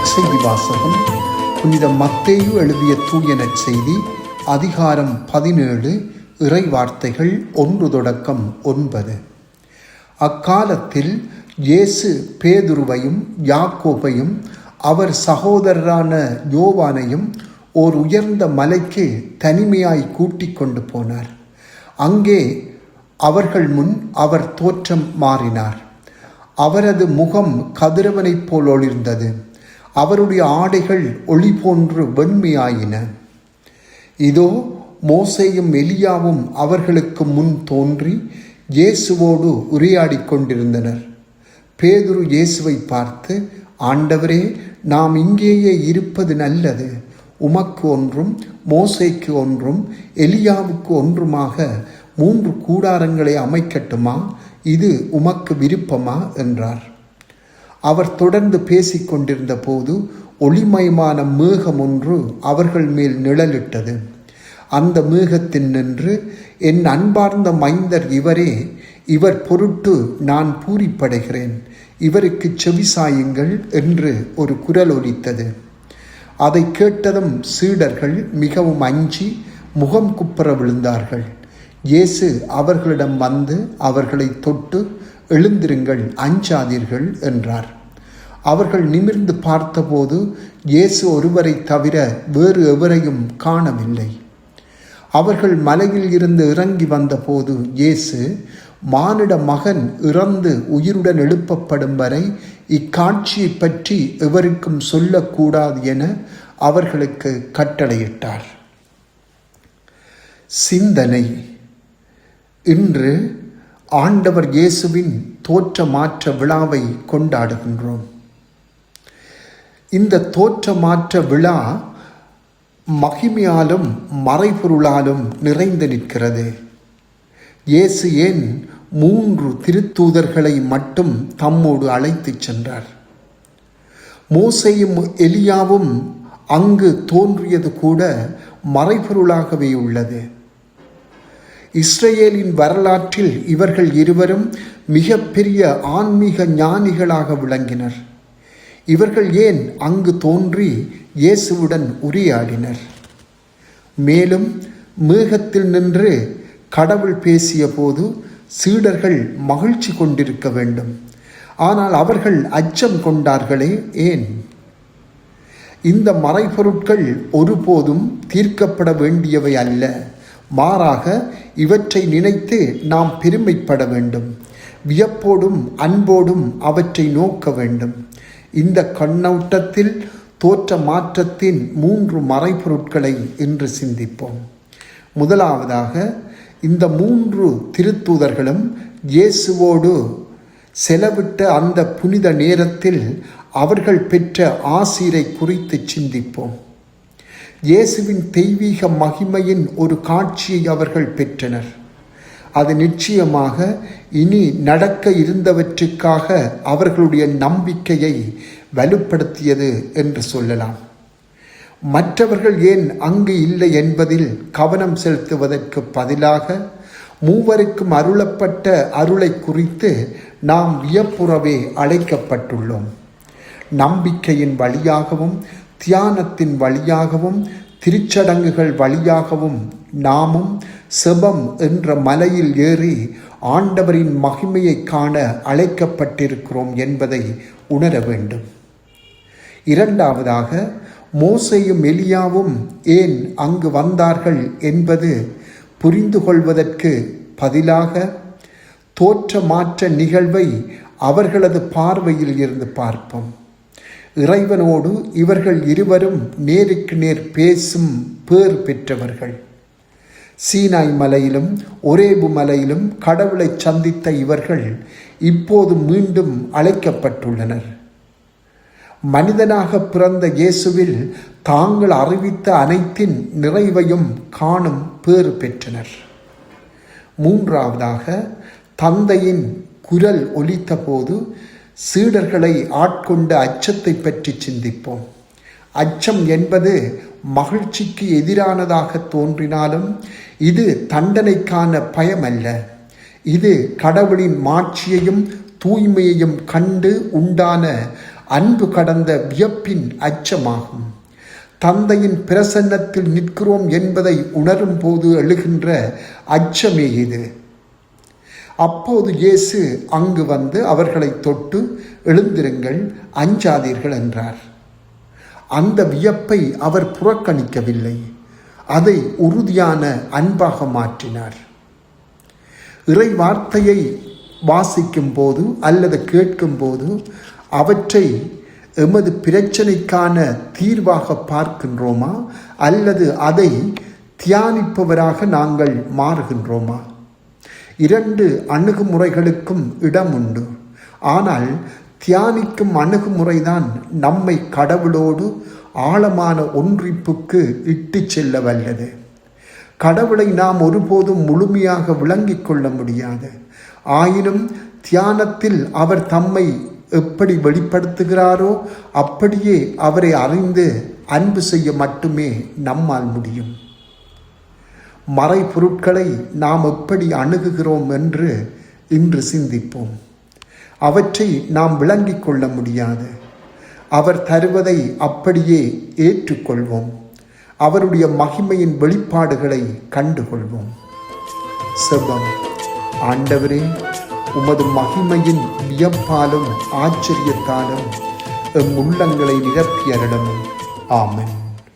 நற்செய்தி வாசகம் புனித மத்தேயு எழுதிய தூய நற்செய்தி அதிகாரம் 17 இறை வார்த்தைகள் 1 தொடக்கம் 9. அக்காலத்தில் இயேசு பேதுருவையும் யாக்கோபையும் அவர் சகோதரரான யோவானையும் ஓர் உயர்ந்த மலைக்கு தனிமையாய் கூட்டிக் கொண்டு போனார். அங்கே அவர்கள் முன் அவர் தோற்றம் மாறினார். அவரது முகம் கதிரவனைப் போல் ஒளிர்ந்தது. அவருடைய ஆடைகள் ஒளி போன்று வெண்மையாயின. இதோ மோசேயும் எலியாவும் அவர்களுக்கு முன் தோன்றி இயேசுவோடு உரையாடி கொண்டிருந்தனர். பேதுரு இயேசுவை பார்த்து, ஆண்டவரே, நாம் இங்கேயே இருப்பது நல்லது. உமக்கு ஒன்றும் மோசேக்கு ஒன்றும் எலியாவுக்கு ஒன்றுமாக 3 கூடாரங்களை அமைக்கட்டுமா? இது உமக்கு விருப்பமா என்றார். அவர் தொடர்ந்து பேசிக் கொண்டிருந்த போது ஒளிமயமான மேகம் ஒன்று அவர்கள் மேல் நிழலிட்டது. அந்த மேகத்தில் நின்று, என் அன்பார்ந்த மைந்தர் இவரே, இவர் பொருட்டு நான் பூரிப்படைகிறேன், இவருக்கு செவிசாயுங்கள் என்று ஒரு குரல் ஒலித்தது. அதை கேட்டதும் சீடர்கள் மிகவும் அஞ்சி முகம் குப்புற விழுந்தார்கள். இயேசு அவர்களிடம் வந்து அவர்களை தொட்டு, எழுந்திருங்கள், அஞ்சாதீர்கள் என்றார். அவர்கள் நிமிர்ந்து பார்த்தபோது இயேசு ஒருவரை தவிர வேறு எவரையும் காணவில்லை. அவர்கள் மலையில் இருந்து இறங்கி வந்தபோது இயேசு, மானிட மகன் இறந்து உயிருடன் எழுப்பப்படும் வரை இக்காட்சியை பற்றி எவருக்கும் சொல்லக்கூடாது என அவர்களுக்கு கட்டளையிட்டார். சிந்தனை. இன்று ஆண்டவர் இயேசுவின் தோற்ற மாற்ற விழாவை கொண்டாடுகின்றோம். இந்த தோற்ற மாற்ற விழா மகிமையாலும் மறைபொருளாலும் நிறைந்து நிற்கிறது. இயேசு ஏன் 3 திருத்தூதர்களை மட்டும் தம்மோடு அழைத்துச் சென்றார்? மோசேயும் எலியாவும் அங்கு தோன்றியது கூட மறைபொருளாகவே உள்ளது. இஸ்ரேலின் வரலாற்றில் இவர்கள் இருவரும் மிகப்பெரிய ஆன்மீக ஞானிகளாக விளங்கினர். இவர்கள் ஏன் அங்கு தோன்றி இயேசுவுடன் உரையாடினர்? மேலும் மேகத்தில் நின்று கடவுள் பேசிய போது சீடர்கள் மகிழ்ச்சி கொண்டிருக்க வேண்டும். ஆனால் அவர்கள் அச்சம் கொண்டார்களே, ஏன்? இந்த மறைபொருட்கள் ஒருபோதும் தீர்க்கப்பட வேண்டியவை அல்ல. மாறாக இவற்றை நினைத்து நாம் பெருமைப்பட வேண்டும். வியப்போடும் அன்போடும் அவற்றை நோக்க வேண்டும். இந்த கண்ணோட்டத்தில் தோற்ற மாற்றத்தின் 3 மறைபொருட்களை இன்று சிந்திப்போம். முதலாவதாக, இந்த 3 திருத்தூதர்களும் இயேசுவோடு செலவிட்ட அந்த புனித நேரத்தில் அவர்கள் பெற்ற ஆசீரை குறித்து சிந்திப்போம். இயேசுவின் தெய்வீக மகிமையின் ஒரு காட்சியை அவர்கள் பெற்றனர். அது நிச்சயமாக இனி நடக்க இருந்தவற்றுக்காக அவர்களுடைய நம்பிக்கையை வலுப்படுத்தியது என்று சொல்லலாம். மற்றவர்கள் ஏன் அங்கு இல்லை என்பதில் கவனம் செலுத்துவதற்கு பதிலாக 3 அருளப்பட்ட அருளை குறித்து நாம் வியப்புறவே அழைக்கப்பட்டுள்ளோம். நம்பிக்கையின் வழியாகவும் தியானத்தின் வழியாகவும் திருச்சடங்குகள் வழியாகவும் நாமும் செபம் என்ற மலையில் ஏறி ஆண்டவரின் மகிமையை காண அழைக்கப்பட்டிருக்கிறோம் என்பதை உணர வேண்டும். இரண்டாவதாக, மோசேயும் எலியாவும் ஏன் அங்கு வந்தார்கள் என்பது புரிந்து கொள்வதற்கு பதிலாக தோற்ற மாற்ற நிகழ்வை அவர்களது பார்வையில் இருந்து பார்ப்போம். இறைவனோடு இவர்கள் இருவரும் நேருக்கு நேர் பேசும் பேர் பெற்றவர்கள். சீனாய் மலையிலும் ஒரேபு மலையிலும் கடவுளை சந்தித்த இவர்கள் இப்போது மீண்டும் அழைக்கப்பட்டுள்ளனர். மனிதனாக பிறந்த இயேசுவில் தாங்கள் அறிவித்த அனைத்தின் நிறைவையும் காணும் பேறு பெற்றனர். மூன்றாவதாக, தந்தையின் குரல் ஒலித்த போது சீடர்களை ஆட்கொண்ட அச்சத்தை பற்றி சிந்திப்போம். அச்சம் என்பது மகிழ்ச்சிக்கு எதிரானதாக தோன்றினாலும் இது தண்டனைக்கான பயம் அல்ல. இது கடவுளின் மாட்சியையும் தூய்மையையும் கண்டு உண்டான அன்பு கடந்த வியப்பின் அச்சமாகும். தந்தையின் பிரசன்னத்தில் நிற்கிறோம் என்பதை உணரும் போது எழுகின்ற அச்சமே இது. அப்போது இயேசு அங்கு வந்து அவர்களை தொட்டு, எழுந்திருங்கள், அஞ்சாதீர்கள் என்றார். அந்த வியப்பை அவர் புறக்கணிக்கவில்லை, அதை உறுதியான அன்பாக மாற்றினார். இறை வார்த்தையை வாசிக்கும் போது அல்லது கேட்கும் போது அவற்றை எமது பிரச்சனைக்கான தீர்வாக பார்க்கின்றோமா அல்லது அதை தியானிப்பவராக நாங்கள் மாறுகின்றோமா? 2 அணுகுமுறைகளுக்கும் இடம் உண்டு. ஆனால் தியானிக்கும் அணுகுமுறைதான் நம்மை கடவுளோடு ஆழமான ஒன்றிப்புக்கு இட்டு செல்ல வல்லது. கடவுளை நாம் ஒருபோதும் முழுமையாக விளங்கிக் கொள்ள முடியாது. ஆயினும் தியானத்தில் அவர் தம்மை எப்படி வெளிப்படுத்துகிறாரோ அப்படியே அவரை அறிந்து அன்பு செய்ய மட்டுமே நம்மால் முடியும். மறைபொருட்களை நாம் எப்படி அணுகுகிறோம் என்று இன்று சிந்திப்போம். அவற்றை நாம் விளங்கிக் கொள்ள முடியாது. அவர் தருவதை அப்படியே ஏற்றுக்கொள்வோம். அவருடைய மகிமையின் வெளிப்பாடுகளை கண்டுகொள்வோம். செபம். ஆண்டவரே, உமது மகிமையின் வியப்பாலும் ஆச்சரியத்தாலும் எம் உள்ளங்களை நிரப்பியருளும். ஆமென்.